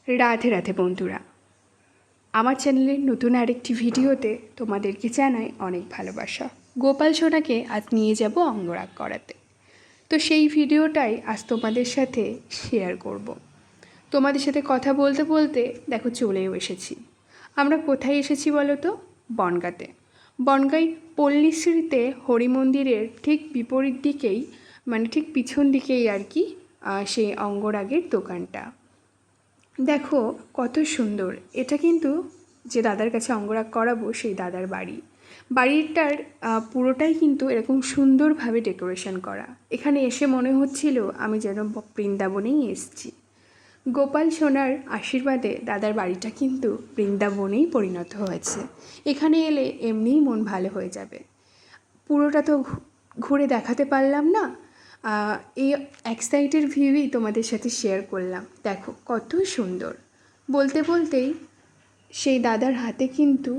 রাধে রাধে বন্ধুরা, আমার চ্যানেলের নতুন আরেকটি ভিডিওতে তোমাদেরকে জানাই অনেক ভালোবাসা। গোপাল সোনাকে আজ নিয়ে যাব অঙ্গরাগ করাতে। তো সেই ভিডিওটাই আজ তোমাদের সাথে শেয়ার করব। তোমাদের সাথে কথা বলতে বলতে দেখো চলেও এসেছি। আমরা কোথায় এসেছি বলো তো? বনগাঁতে। বনগাঁই পল্লীশ্রীতে হরি মন্দিরের ঠিক বিপরীত দিকেই, মানে ঠিক পিছন দিকেই আর কি সেই অঙ্গরাগের দোকানটা। দেখো কত সুন্দর। এটা কিন্তু যে দাদার কাছে অঙ্গরাগ করাবো সেই দাদার বাড়িটার পুরোটাই কিন্তু এরকম সুন্দরভাবে ডেকোরেশন করা। এখানে এসে মনে হচ্ছিল আমি যেন বৃন্দাবনেই এসেছি। গোপাল সোনার আশীর্বাদে দাদার বাড়িটা কিন্তু বৃন্দাবনেই পরিণত হয়েছে। এখানে এলে এমনিই মন ভালো হয়ে যাবে। পুরোটা তো ঘুরে দেখাতে পারলাম না, এই এক সাইডের ভিউই তোমাদের সাথে শেয়ার করলাম। দেখো কত সুন্দর। বলতে বলতেই সেই দাদার হাতে কিন্তু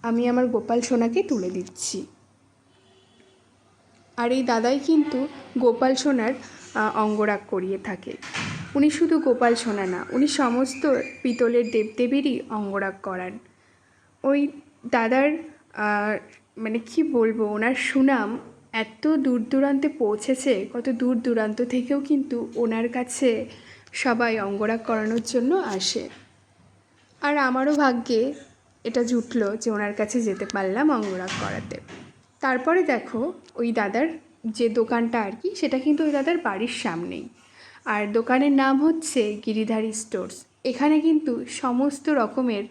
আমি আমার গোপাল সোনাকে তুলে দিচ্ছি। আর এই দাদাই কিন্তু গোপাল সোনার অঙ্গরাগ করিয়ে থাকে। উনি শুধু গোপাল সোনা না, উনি সমস্ত পিতলের দেবদেবীরই অঙ্গরাগ করান। ওই দাদার মানে কি বলবো, ওনার সুনাম এত দূর দূরান্তে পৌঁছেছে, কত দূর দূরান্ত থেকেও কিন্তু ওনার কাছে সবাই অঙ্গরাগ করানোর জন্য আসে। আর আমারও ভাগ্যে এটা জুটলো যে ওনার কাছে যেতে পারলাম অঙ্গরাগ করাতে। তারপরে দেখো ওই দাদার যে দোকানটা আর কি, সেটা কিন্তু ওই দাদার বাড়ির সামনেই। আর দোকানের নাম হচ্ছে গিরিধারী স্টোর্স। এখানে কিন্তু সমস্ত রকমের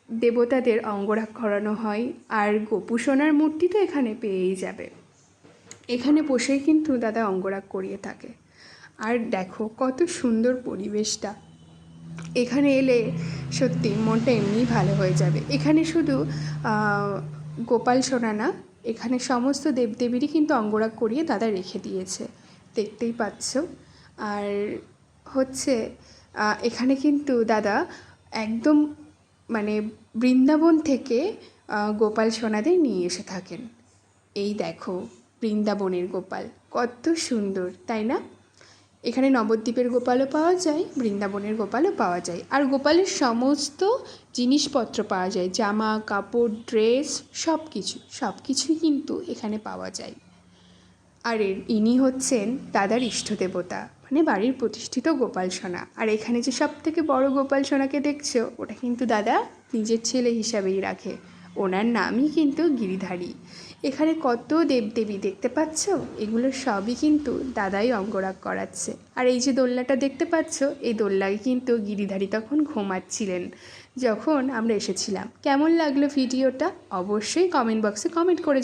দেবতাদের অঙ্গরাগ করানো হয়। আর গোপু সোনার মূর্তি তো এখানে পেয়েই যাবে। এখানে বসেই কিন্তু দাদা অঙ্গরাগ করিয়ে থাকে। আর দেখো কত সুন্দর পরিবেশটা। এখানে এলে সত্যি মনটা এমনিই ভালো হয়ে যাবে। এখানে শুধু গোপাল সোনা না, এখানে সমস্ত দেবদেবীরই কিন্তু অঙ্গরাগ করিয়ে দাদা রেখে দিয়েছে, দেখতেই পাচ্ছ। আর হচ্ছে এখানে কিন্তু দাদা একদম মানে বৃন্দাবন থেকে গোপাল সোনাদের নিয়ে এসে থাকেন। এই দেখো বৃন্দাবনের গোপাল কত সুন্দর, তাই না? এখানে নবদ্বীপের গোপালও পাওয়া যায়, বৃন্দাবনের গোপালও পাওয়া যায়। আর গোপালের সমস্ত জিনিসপত্র পাওয়া যায়, জামা কাপড় ড্রেস সব কিছুই কিন্তু এখানে পাওয়া যায়। আর ইনি হচ্ছেন দাদার ইষ্ট দেবতা, মানে বাড়ির প্রতিষ্ঠিত গোপাল সোনা। আর এখানে যে সব থেকে বড় গোপাল সোনাকে দেখছো, ওটা কিন্তু দাদা নিজের ছেলে হিসাবেই রাখে। ওনার নামই কিন্তু গিরিধারী। এখানে কত দেবদেবী দেখতে পাচ্ছ, এগুলো সবই কিন্তু দাদাই অঙ্গরাগ করাচ্ছে। আর এই যে দোলনাটা দেখতে পাচ্ছ, এই দোলনায় কিন্তু গিরিধারী তখন ঘুমাচ্ছিলেন যখন আমরা এসেছিলাম। কেমন লাগলো ভিডিওটা অবশ্যই কমেন্ট বক্সে কমেন্ট করে